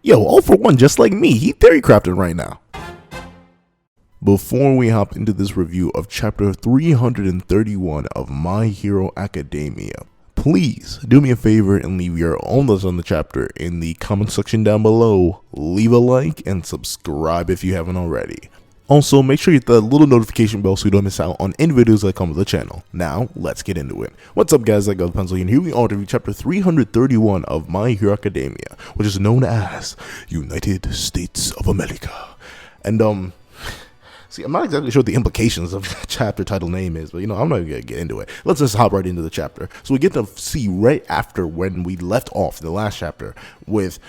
Yo, all for one, just like me, he theory crafting right now. Before we hop into this review of chapter 331 of My Hero Academia, please do me a favor and leave your own thoughts on the chapter in the comment section down below. Leave a like and subscribe if you haven't already. Also, make sure you hit the little notification bell so you don't miss out on any videos that come with the channel. Now, let's get into it. What's up, guys? I got the pencil here, and here we are to review chapter 331 of My Hero Academia, which is known as United States of America. And, see, I'm not exactly sure what the implications of the chapter title name is, but, I'm not going to get into it. Let's just hop right into the chapter. So we get to see right after when we left off the last chapter with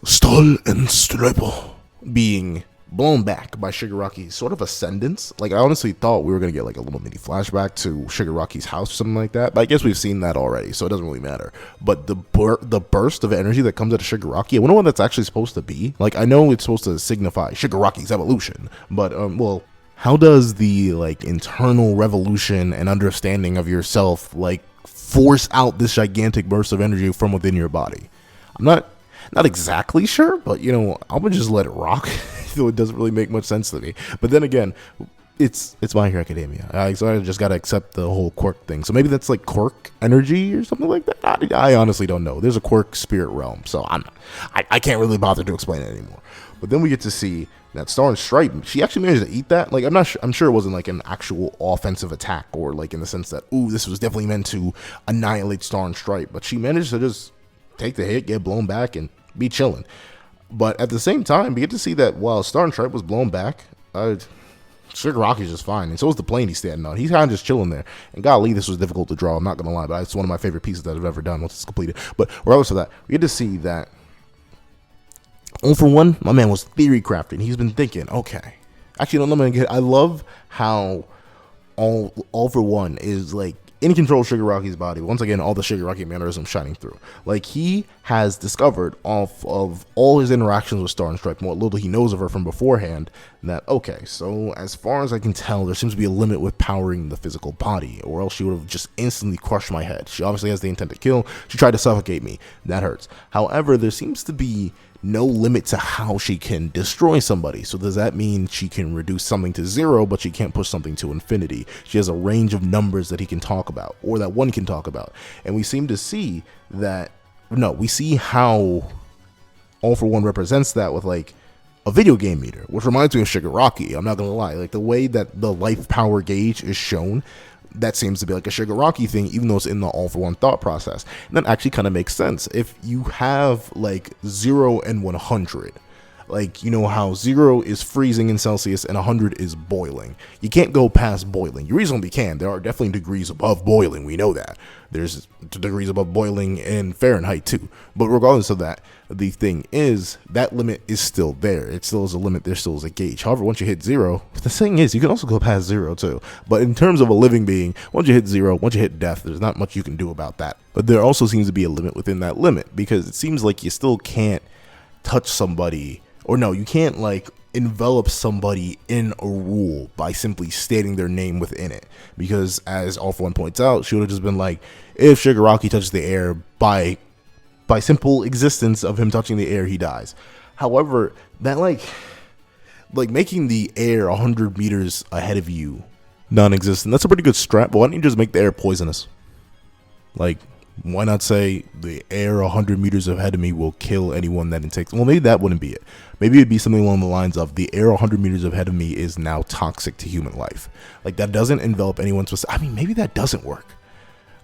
Stahl and Striper being blown back by Shigaraki's sort of ascendance. Like, I honestly thought we were going to get like a little mini flashback to Shigaraki's house or something like that, but I guess we've seen that already, so it doesn't really matter. But the burst of energy that comes out of Shigaraki, I wonder what that's actually supposed to be. Like, I know it's supposed to signify Shigaraki's evolution, but well, how does the like internal revolution and understanding of yourself like force out this gigantic burst of energy from within your body? I'm not exactly sure, but I'm gonna just let it rock. Though it doesn't really make much sense to me. But then again, it's My Hero Academia. So I just gotta accept the whole quirk thing. So maybe that's like quirk energy or something like that. I honestly don't know. There's a quirk spirit realm, so I can't really bother to explain it anymore. But then we get to see that Star and Stripe, she actually managed to eat that. Like, I'm sure it wasn't like an actual offensive attack, or like in the sense that, ooh, this was definitely meant to annihilate Star and Stripe. But she managed to just take the hit, get blown back, and be chilling. But at the same time, we get to see that while Star and Stripe was blown back, Shigaraki's just fine. And so is the plane he's standing on. He's kind of just chilling there. And golly, this was difficult to draw, I'm not going to lie, but it's one of my favorite pieces that I've ever done once it's completed. But regardless of that, we get to see that, all for one, my man was theory crafting. He's been thinking, okay. Actually, I love how all for one is like, in control of Shigaraki's body. Once again, all the Shigaraki mannerisms shining through. Like, he has discovered off of all his interactions with Star and Stripe, what little he knows of her from beforehand, that, okay, so as far as I can tell, there seems to be a limit with powering the physical body, or else she would have just instantly crushed my head. She obviously has the intent to kill. She tried to suffocate me. That hurts. However, there seems to be no limit to how she can destroy somebody. So does that mean she can reduce something to 0, but she can't push something to infinity? She has a range of numbers that he can talk about, or that one can talk about. And we seem to see that, we see how All for One represents that with like a video game meter, which reminds me of Shigaraki. I'm not gonna lie, like the way that the life power gauge is shown, that seems to be like a Shigaraki thing, even though it's in the All for One thought process. And that actually kind of makes sense. If you have like 0 and 100, like, how 0 is freezing in Celsius and 100 is boiling. You can't go past boiling. You reasonably can. There are definitely degrees above boiling. We know that. There's degrees above boiling in Fahrenheit too. But regardless of that, the thing is, that limit is still there. It still is a limit. There still is a gauge. However, once you hit 0, the thing is, you can also go past 0 too. But in terms of a living being, once you hit 0, once you hit death, there's not much you can do about that. But there also seems to be a limit within that limit, because it seems like you still can't touch somebody, or you can't like envelop somebody in a rule by simply stating their name within it. Because as All for One points out, she would have just been like, if Shigaraki touches the air, by simple existence of him touching the air, he dies. However, that like making the air 100 meters ahead of you non-existent, that's a pretty good strat. But why don't you just make the air poisonous? Like, why not say the air 100 meters ahead of me will kill anyone that it takes? Well, maybe that wouldn't be it. Maybe it'd be something along the lines of the air 100 meters ahead of me is now toxic to human life. Like, that doesn't envelop anyone. I mean, maybe that doesn't work.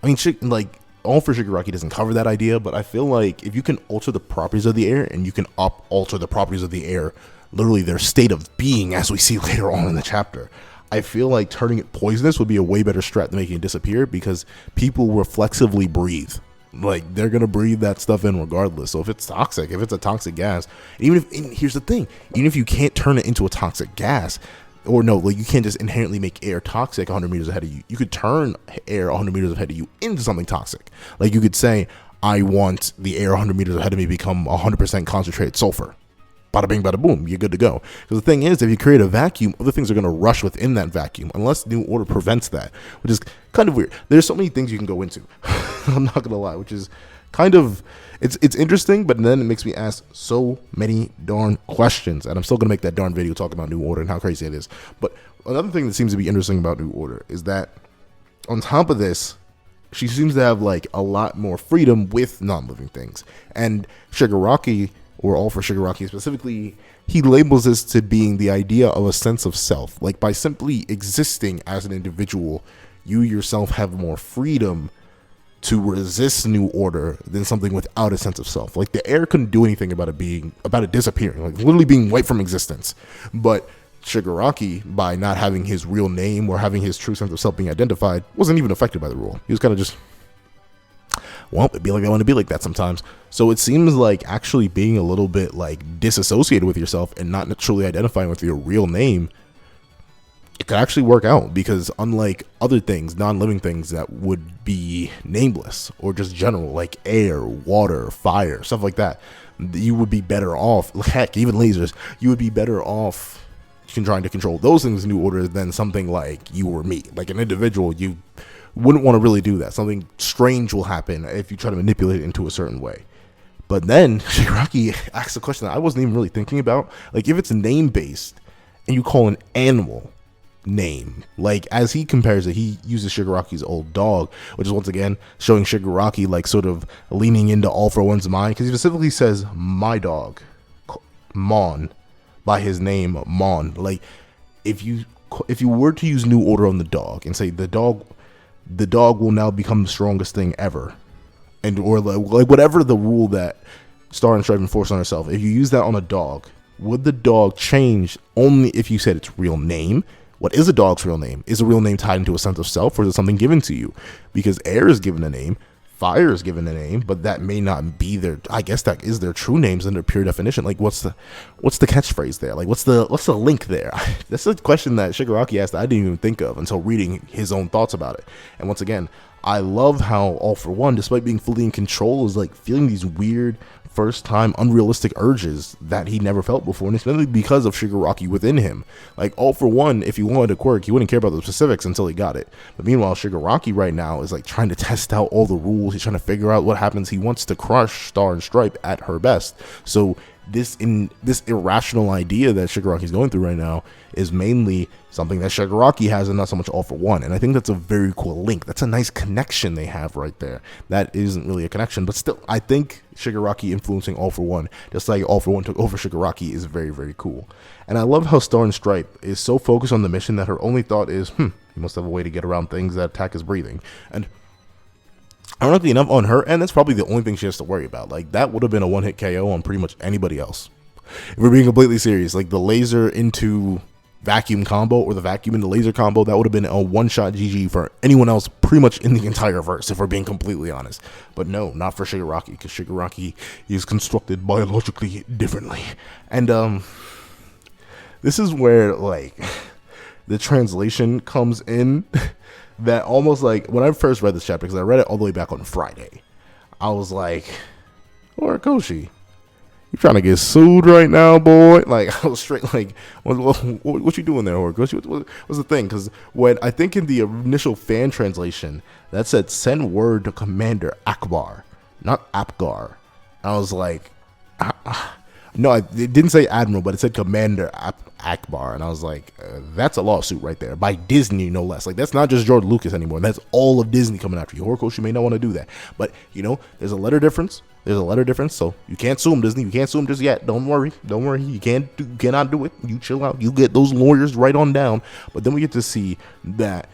I mean, like, All for Shigaraki doesn't cover that idea, but I feel like if you can alter the properties of the air, and you can alter the properties of the air, literally their state of being, as we see later on in the chapter, I feel like turning it poisonous would be a way better strat than making it disappear, because people reflexively breathe. Like, they're going to breathe that stuff in regardless. So if it's toxic, if it's a toxic gas, and here's the thing, even if you can't turn it into a toxic gas, or you can't just inherently make air toxic 100 meters ahead of you. You could turn air 100 meters ahead of you into something toxic. Like, you could say, I want the air 100 meters ahead of me become 100% concentrated sulfur. Bada bing, bada boom, you're good to go. Because the thing is, if you create a vacuum, other things are going to rush within that vacuum, unless New Order prevents that, which is kind of weird. There's so many things you can go into, I'm not going to lie, which is kind of, it's interesting, but then it makes me ask so many darn questions, and I'm still gonna make that darn video talking about New Order and how crazy it is. But another thing that seems to be interesting about New Order is that on top of this, she seems to have like a lot more freedom with non-living things. And Shigaraki, or All for Shigaraki specifically, he labels this to being the idea of a sense of self. Like by simply existing as an individual, you yourself have more freedom to resist New Order than something without a sense of self. Like the air couldn't do anything about it disappearing, like literally being wiped from existence. But Shigaraki, by not having his real name or having his true sense of self being identified, wasn't even affected by the rule. He was kind of just, well, it'd be like I want to be like that sometimes. So it seems like actually being a little bit like disassociated with yourself and not truly identifying with your real name, it could actually work out, because unlike other things, non-living things that would be nameless or just general, like air, water, fire, stuff like that, you would be better off, heck, even lasers, you would be better off trying to control those things in New Order than something like you or me. Like an individual, you wouldn't want to really do that. Something strange will happen if you try to manipulate it into a certain way. But then Shigaraki asks a question that I wasn't even really thinking about. Like if it's name-based and you call an animal name, like as he compares it, he uses Shigaraki's old dog, which is once again showing Shigaraki like sort of leaning into All for One's mind, because he specifically says my dog Mon by his name Mon. Like if you were to use New Order on the dog and say the dog will now become the strongest thing ever, and or like whatever the rule that Star and Stripe enforced on herself, if you use that on a dog, would the dog change only if you said its real name? What is a dog's real name? Is a real name tied into a sense of self, or is it something given to you? Because air is given a name, fire is given a name, but that may not be their, I guess that is their true names in their pure definition. Like what's the catchphrase there? Like what's the link there? That's a question that Shigaraki asked that I didn't even think of until reading his own thoughts about it. And once again, I love how All for One, despite being fully in control, is like feeling these weird first time unrealistic urges that he never felt before, and it's mainly because of Shigaraki within him. Like All for One, if he wanted a quirk, he wouldn't care about the specifics until he got it. But meanwhile, Shigaraki right now is like trying to test out all the rules. He's trying to figure out what happens. He wants to crush Star and Stripe at her best. So this irrational idea that Shigaraki's going through right now is mainly something that Shigaraki has and not so much All for One. And I think that's a very cool link. That's a nice connection they have right there. That isn't really a connection, but still, I think Shigaraki influencing All for One, just like All for One took over Shigaraki, is very, very cool. And I love how Star and Stripe is so focused on the mission that her only thought is, he must have a way to get around things that attack his breathing. And ironically enough, on her end, that's probably the only thing she has to worry about. Like, that would have been a one-hit KO on pretty much anybody else. If we're being completely serious, like the laser into vacuum combo or the vacuum into laser combo, that would have been a one-shot GG for anyone else pretty much in the entire verse, if we're being completely honest. But no, not for Shigaraki, because Shigaraki is constructed biologically differently. And this is where, like, the translation comes in. That almost, like, when I first read this chapter, because I read it all the way back on Friday, I was like, Horikoshi, you trying to get sued right now, boy? Like, I was straight like, what you doing there, Horikoshi? What's the thing? Because when I think in the initial fan translation, that said, send word to Commander Akbar, not Apgar. I was like, no, it didn't say Admiral, but it said Commander Akbar. And I was like, that's a lawsuit right there. By Disney, no less. Like, that's not just George Lucas anymore. That's all of Disney coming after you. Horikoshi may not want to do that. But, you know, there's a letter difference. So you can't sue him, Disney. You can't sue him just yet. Don't worry. You cannot do it. You chill out. You get those lawyers right on down. But then we get to see that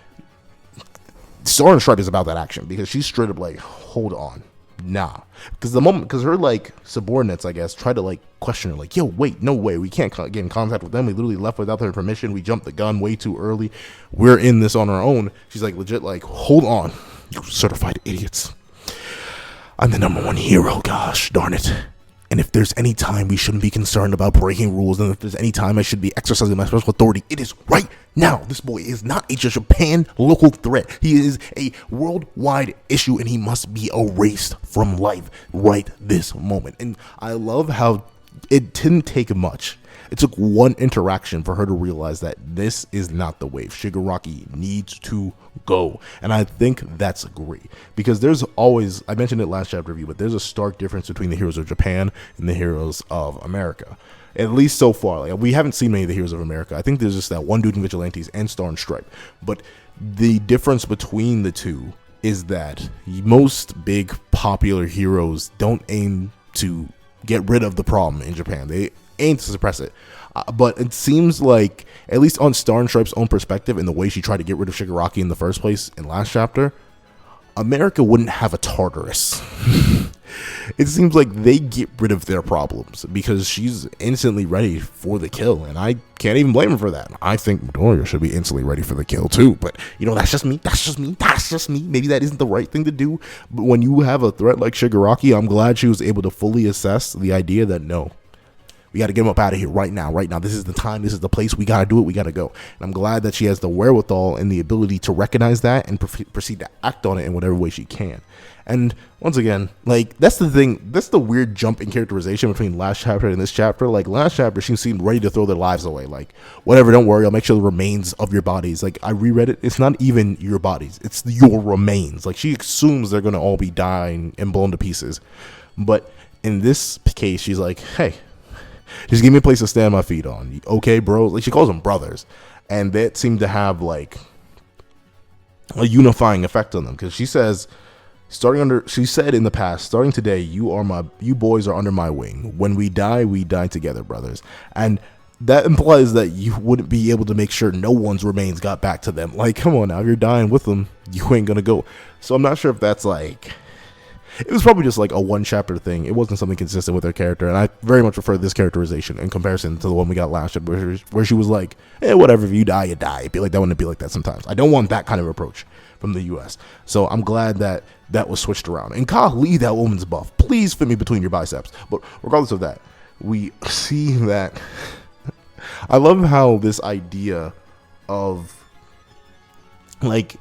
Star and Stripe is about that action, because she's straight up like, hold on. Nah, because her like subordinates, I guess, try to like question her, like, yo, wait, no way, we can't get in contact with them. We literally left without their permission. We jumped the gun way too early. We're in this on our own. She's like, legit, like, hold on, you certified idiots. I'm the #1 hero. Gosh darn it. And if there's any time we shouldn't be concerned about breaking rules, and if there's any time I should be exercising my special authority, it is right now. This boy is not a Japan local threat. He is a worldwide issue, and he must be erased from life right this moment. And I love how it didn't take much. It took one interaction for her to realize that this is not the wave. Shigaraki needs to go. And I think that's great, because there's always, I mentioned it last chapter review, but there's a stark difference between the heroes of Japan and the heroes of America. At least so far. Like, we haven't seen many of the heroes of America. I think there's just that one dude in Vigilantes and Star and Stripe. But the difference between the two is that most big popular heroes don't aim to get rid of the problem in Japan. They aim to suppress it. But it seems like, at least on Star and Stripe's own perspective and the way she tried to get rid of Shigaraki in the first place in last chapter, America wouldn't have a Tartarus. It seems like they get rid of their problems because she's instantly ready for the kill, and I can't even blame her for that. I think Midoriya should be instantly ready for the kill too, but that's just me. Maybe that isn't the right thing to do, but when you have a threat like Shigaraki, I'm glad she was able to fully assess the idea that no, we got to get him up out of here right now. This is the time, this is the place, we got to do it, we got to go. And I'm glad that she has the wherewithal and the ability to recognize that and proceed to act on it in whatever way she can. And once again, like, that's the thing, that's the weird jump in characterization between last chapter and this chapter. Like, last chapter, she seemed ready to throw their lives away. Like, whatever, don't worry, I'll make sure the remains of your bodies. Like, I reread it, it's not even your bodies, it's your remains. Like, she assumes they're going to all be dying and blown to pieces. But in this case, she's like, hey, just give me a place to stand my feet on. Okay, bro? Like, she calls them brothers. And that seemed to have, like, a unifying effect on them. Because she says, she said in the past, starting today, you boys are under my wing. When we die together, brothers. And that implies that you wouldn't be able to make sure no one's remains got back to them. Like, come on now, if you're dying with them, you ain't gonna go. So I'm not sure if that's like, it was probably just like a one chapter thing. It wasn't something consistent with her character, and I very much prefer this characterization in comparison to the one we got last chapter, where she was like, whatever, if you die, you die. It'd be like that, wouldn't it be like that sometimes? I don't want that kind of approach from the US. So I'm glad that that was switched around. And leave that woman's buff. Please fit me between your biceps. But regardless of that, we see that I love how this idea of, like,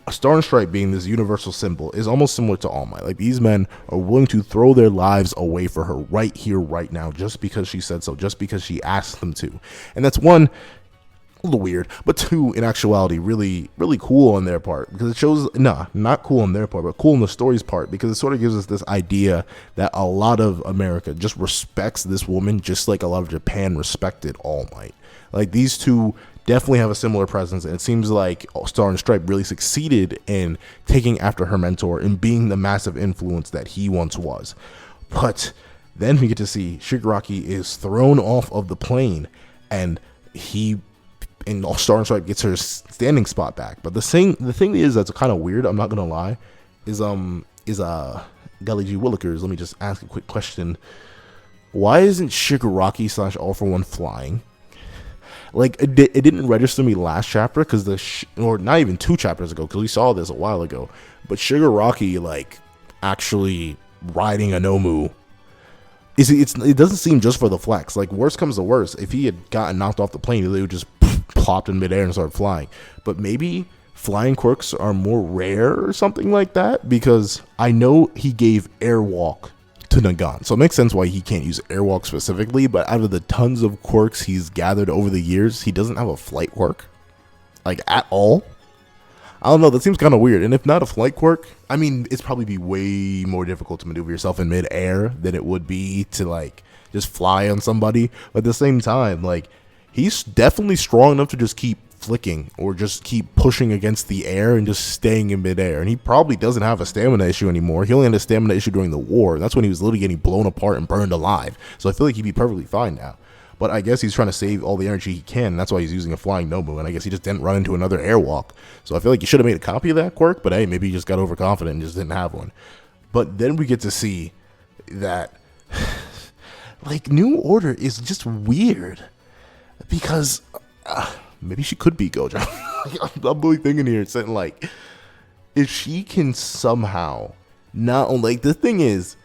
a Star and Stripe being this universal symbol is almost similar to All Might. Like, these men are willing to throw their lives away for her right here, right now, just because she said so, just because she asked them to. And that's one, a little weird, but two, in actuality, really, really cool on their part, because it shows, not cool on their part, but cool on the story's part, because it sort of gives us this idea that a lot of America just respects this woman, just like a lot of Japan respected All Might. Like, these two definitely have a similar presence, and it seems like Star and Stripe really succeeded in taking after her mentor and being the massive influence that he once was. But then we get to see Shigaraki is thrown off of the plane, and Star and Stripe gets her standing spot back. But the thing is that's kind of weird, I'm not gonna lie, is Gully G Willikers, let me just ask a quick question. Why isn't Shigaraki / All For One flying? Like, it didn't register me last chapter, because or not even 2 chapters ago, because we saw this a while ago. But Shigaraki, like, actually riding a Nomu, it doesn't seem just for the flex. Like, worst comes to worst, if he had gotten knocked off the plane, they would just plopped in midair and started flying. But maybe flying quirks are more rare or something like that, because I know he gave Airwalk to Nagan, so it makes sense why he can't use Airwalk specifically, but out of the tons of quirks he's gathered over the years, he doesn't have a flight quirk, like, at all. I don't know, that seems kind of weird. And if not a flight quirk, I mean, it's probably be way more difficult to maneuver yourself in midair than it would be to, like, just fly on somebody. But at the same time, like, he's definitely strong enough to just keep flicking or just keep pushing against the air and just staying in midair. And he probably doesn't have a stamina issue anymore. He only had a stamina issue during the war. That's when he was literally getting blown apart and burned alive. So I feel like he'd be perfectly fine now. But I guess he's trying to save all the energy he can, and that's why he's using a flying Nobu, and I guess he just didn't run into another Airwalk. So I feel like he should have made a copy of that quirk, but hey, maybe he just got overconfident and just didn't have one. But then we get to see that, like, New Order is just weird, because maybe she could be Gojo. I'm really thinking here, saying, like, if she can somehow not only, like, the thing is,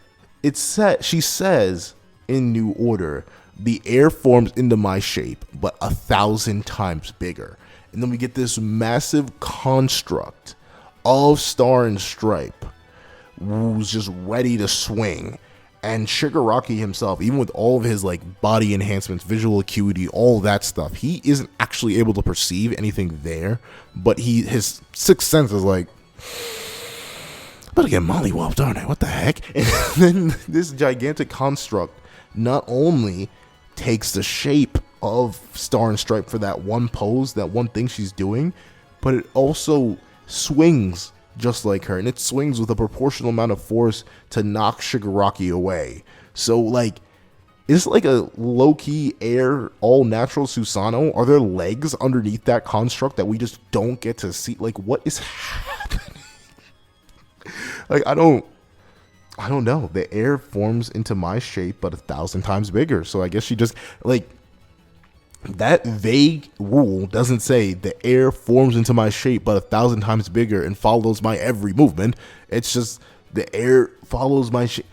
she says in New Order, the air forms into my shape, but 1,000 times bigger. And then we get this massive construct of Star and Stripe, who's just ready to swing. And Shigaraki himself, even with all of his like body enhancements, visual acuity, all that stuff, he isn't actually able to perceive anything there. But his sixth sense is like, I'm about to get mollywopped, aren't I? What the heck? And then this gigantic construct not only takes the shape of Star and Stripe for that one pose, that one thing she's doing, but it also swings just like her, and it swings with a proportional amount of force to knock Shigaraki away. So like, it's like a low-key air all-natural Susanoo. Are there legs underneath that construct that we just don't get to see? Like, what is happening? Like, I don't know. The air forms into my shape, but 1,000 times bigger. So I guess she just, like, that vague rule doesn't say the air forms into my shape, but 1,000 times bigger and follows my every movement. It's just the air follows my shape.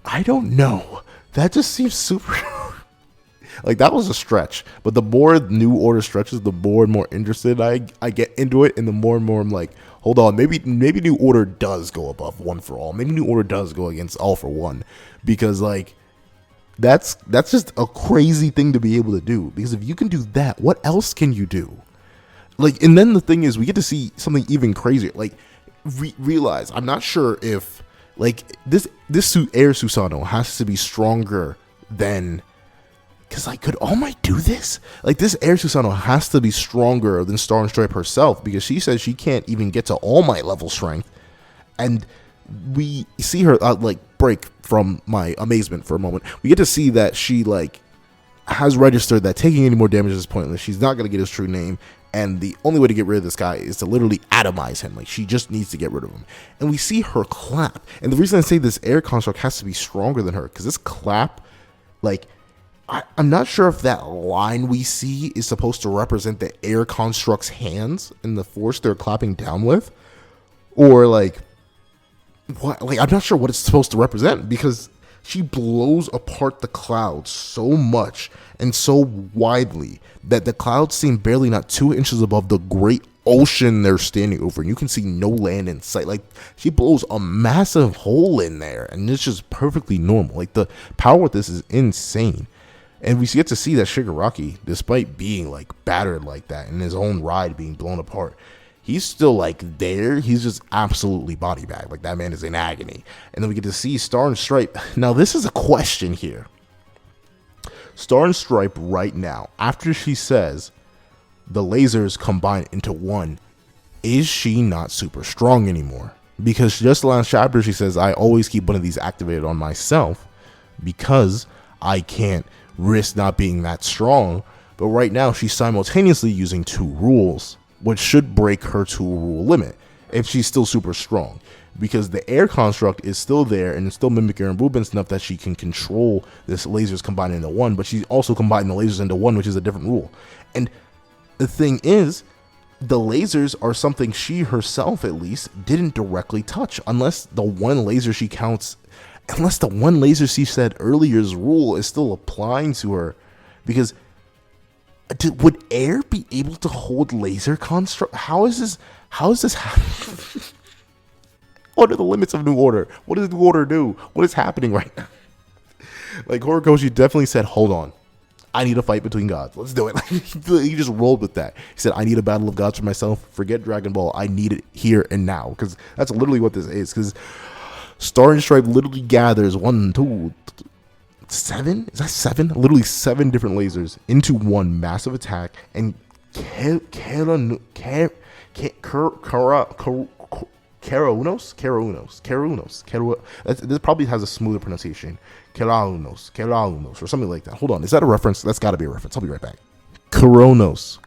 I don't know. That just seems super. Like, that was a stretch. But the more New Order stretches, the more and more interested I get into it, and the more I'm like, hold on, maybe New Order does go above One for All. Maybe New Order does go against All for One, because like, that's just a crazy thing to be able to do. Because if you can do that, what else can you do? Like, and then the thing is, we get to see something even crazier. Like, realize, I'm not sure if like this Air Susanoo has to be stronger than. Because, like, could All Might do this? Like, this Air Susanoo has to be stronger than Star and Stripe herself, because she says she can't even get to All Might level strength. And we see her, like, break from my amazement for a moment. We get to see that she, like, has registered that taking any more damage is pointless. She's not going to get his true name. And the only way to get rid of this guy is to literally atomize him. Like, she just needs to get rid of him. And we see her clap. And the reason I say this air construct has to be stronger than her, because this clap, like, I'm not sure if that line we see is supposed to represent the air construct's hands and the force they're clapping down with, or like what? Like, I'm not sure what it's supposed to represent, because she blows apart the clouds so much and so widely that the clouds seem barely not 2 inches above the great ocean they're standing over, and you can see no land in sight. Like, she blows a massive hole in there, and it's just perfectly normal. Like, the power with this is insane. And we get to see that Shigaraki, despite being like battered like that and his own ride being blown apart, he's still like there. He's just absolutely body bagged. Like, that man is in agony. And then we get to see Star and Stripe. Now, this is a question here. Star and Stripe right now, after she says the lasers combine into one, is she not super strong anymore? Because just last chapter, she says, I always keep one of these activated on myself because I can't risk not being that strong. But right now she's simultaneously using 2 rules, which should break her 2 rule limit if she's still super strong, because the air construct is still there and it's still mimicking her movements enough that she can control this lasers combined into one, but she's also combining the lasers into one, which is a different rule. And the thing is, the lasers are something she herself at least didn't directly touch, unless the one laser she said earlier's rule is still applying to her. Because would air be able to hold laser construct? How is this happening? What are the limits of New Order? What does New Order do? What is happening right now? Like, Horikoshi definitely said, hold on, I need a fight between gods. Let's do it. He just rolled with that. He said, I need a battle of gods for myself. Forget Dragon Ball. I need it here and now. Because that's literally what this is. Because Star and Stripe literally gathers 1, 2, 7? Is that 7? Literally 7 different lasers into one massive attack. And this probably has a smoother pronunciation. Keraunos, or something like that. Hold on, is that a reference? That's got to be a reference. I'll be right back. Koronos.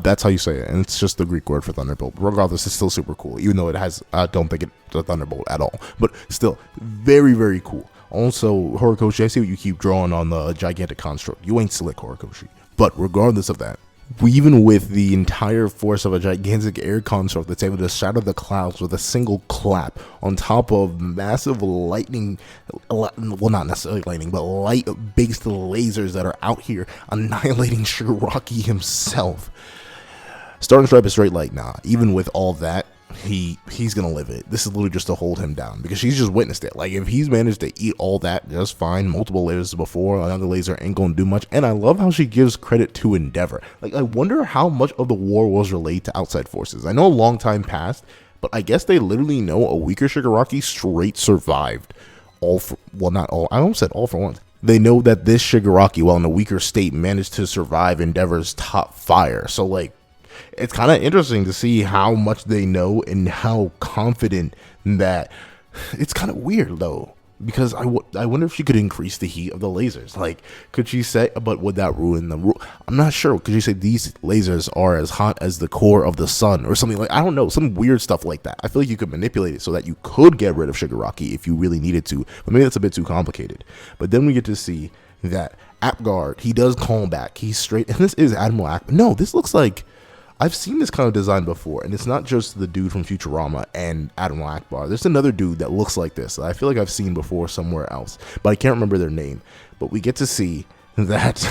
That's how you say it, and it's just the Greek word for thunderbolt. Regardless, it's still super cool, even though it has, I don't think it's a thunderbolt at all. But still, very, very cool. Also, Horikoshi, I see what you keep drawing on the gigantic construct. You ain't slick, Horikoshi. But regardless of that, even with the entire force of a gigantic air construct that's able to shatter the clouds with a single clap on top of massive lightning, well, not necessarily lightning, but light-based lasers that are out here annihilating Shigaraki himself. Star and Stripe is straight like, nah. Even with all that, he's gonna live it. This is literally just to hold him down because she's just witnessed it. Like if he's managed to eat all that just fine, multiple lasers before, another laser ain't gonna do much. And I love how she gives credit to Endeavor. Like I wonder how much of the war was relayed to outside forces. I know a long time passed, but I guess they literally know a weaker Shigaraki straight survived not all. I almost said all for once. They know that this Shigaraki, while in a weaker state, managed to survive Endeavor's top fire. So like, it's kind of interesting to see how much they know and how confident that. It's kind of weird though, because I wonder if she could increase the heat of the lasers. Like, could she say, but would that ruin the rule? I'm not sure. Could you say these lasers are as hot as the core of the sun or something like, I don't know, some weird stuff like that. I feel like you could manipulate it so that you could get rid of Shigaraki if you really needed to, but maybe that's a bit too complicated. But then we get to see that Apgar, he does call him back. He's straight, and this is Admiral Akbar. No, this looks like, I've seen this kind of design before, and it's not just the dude from Futurama and Admiral Akbar. There's another dude that looks like this that I feel like I've seen before somewhere else, but I can't remember their name. But we get to see that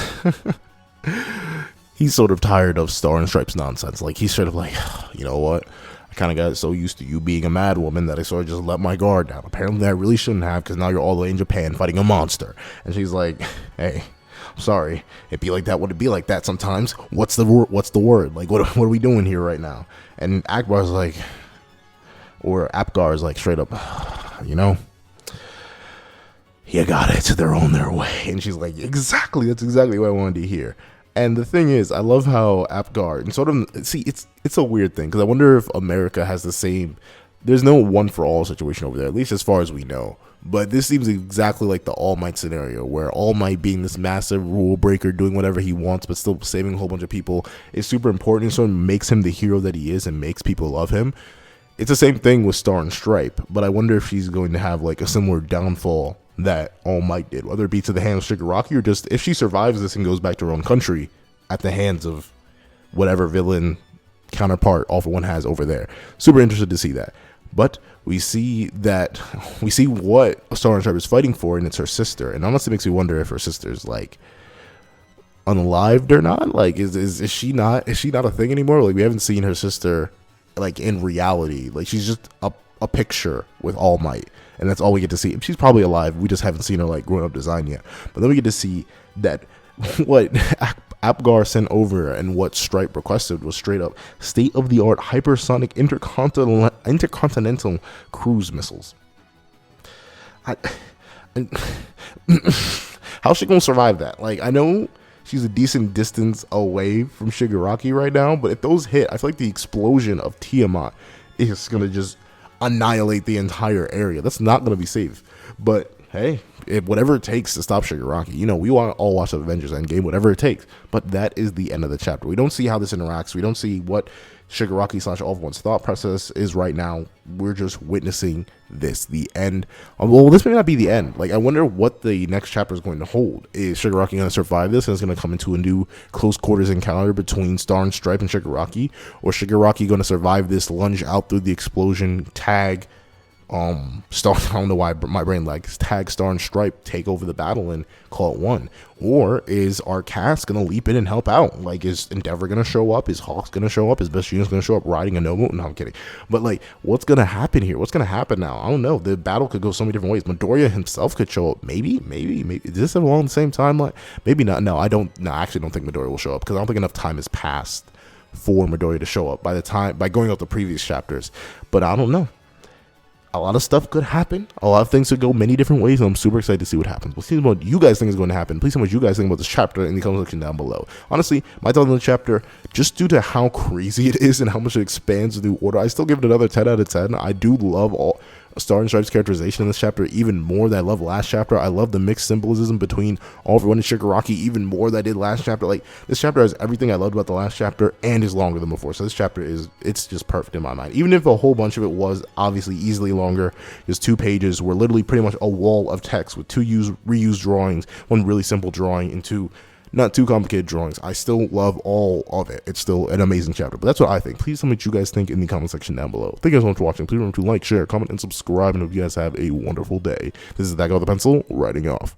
he's sort of tired of Star and Stripes nonsense. Like, he's sort of like, you know what? I kind of got so used to you being a mad woman that I sort of just let my guard down. Apparently, I really shouldn't have, because now you're all the way in Japan fighting a monster. And she's like, hey, sorry, it'd be like that. Would it be like that sometimes? What's the word? Like, what are we doing here right now? And Akbar's like, or Apgar is like straight up, you know, you got it. They're on their way. And she's like, exactly. That's exactly what I wanted to hear. And the thing is, I love how Apgar, and sort of, see, it's a weird thing, because I wonder if America has the same, there's no one for all situation over there, at least as far as we know. But this seems exactly like the All Might scenario, where All Might being this massive rule breaker, doing whatever he wants, but still saving a whole bunch of people, is super important. So it makes him the hero that he is and makes people love him. It's the same thing with Star and Stripe, but I wonder if she's going to have like a similar downfall that All Might did, whether it be to the hands of Shigaraki or just if she survives this and goes back to her own country at the hands of whatever villain counterpart All For One has over there. Super interested to see that. But we see what Star and Stripe is fighting for, and it's her sister. And honestly, makes me wonder if her sister's like unalived or not. Like, is she not a thing anymore? Like, we haven't seen her sister like in reality. Like, she's just a picture with All Might, and that's all we get to see. She's probably alive. We just haven't seen her like grown up design yet. But then we get to see that what Apgar sent over and what Stripe requested was straight up state-of-the-art hypersonic intercontinental cruise missiles. How's she gonna survive that? Like, I know she's a decent distance away from Shigaraki right now, but if those hit, I feel like the explosion of Tiamat is gonna just annihilate the entire area. That's not gonna be safe. But hey, whatever it takes to stop Shigaraki. You know, we want all watch the Avengers Endgame, whatever it takes. But that is the end of the chapter. We don't see how this interacts. We don't see what Shigaraki / All For One's thought process is right now. We're just witnessing this, the end. Well, this may not be the end. Like, I wonder what the next chapter is going to hold. Is Shigaraki going to survive this and it's going to come into a new close quarters encounter between Star and Stripe and Shigaraki? Or Shigaraki going to survive this, lunge out through the explosion, tag Star, I don't know why my brain lags, tag Star and Stripe, take over the battle and call it one? Or is our cast gonna leap in and help out? Like, is Endeavor gonna show up? Is Hawk's gonna show up? Is Best Unit's gonna show up riding a Nobu? No, I'm kidding. But like, what's gonna happen here? What's gonna happen now? I don't know. The battle could go so many different ways. Midoriya himself could show up. Maybe. Is this along the same timeline? Maybe not. No, I actually don't think Midoriya will show up, because I don't think enough time has passed for Midoriya to show up by going off the previous chapters. But I don't know. A lot of stuff could happen. A lot of things could go many different ways, and I'm super excited to see what happens. We'll see what you guys think is going to happen. Please tell me what you guys think about this chapter in the comment section down below. Honestly, my thoughts on the chapter, just due to how crazy it is and how much it expands the new order, I still give it another 10 out of 10. I do love all Star and Stripe's characterization in this chapter even more than I love last chapter. I love the mixed symbolism between All For One and Shigaraki even more than I did last chapter. Like, this chapter has everything I loved about the last chapter and is longer than before. So this chapter it's just perfect in my mind. Even if a whole bunch of it was obviously easily longer, because 2 pages were literally pretty much a wall of text with 2 reused drawings, 1 really simple drawing, and 2 not too complicated drawings. I still love all of it. It's still an amazing chapter, but that's what I think. Please tell me what you guys think in the comment section down below. Thank you guys so much for watching. Please remember to like, share, comment, and subscribe, and hope you guys have a wonderful day. This is that guy with the pencil, writing off.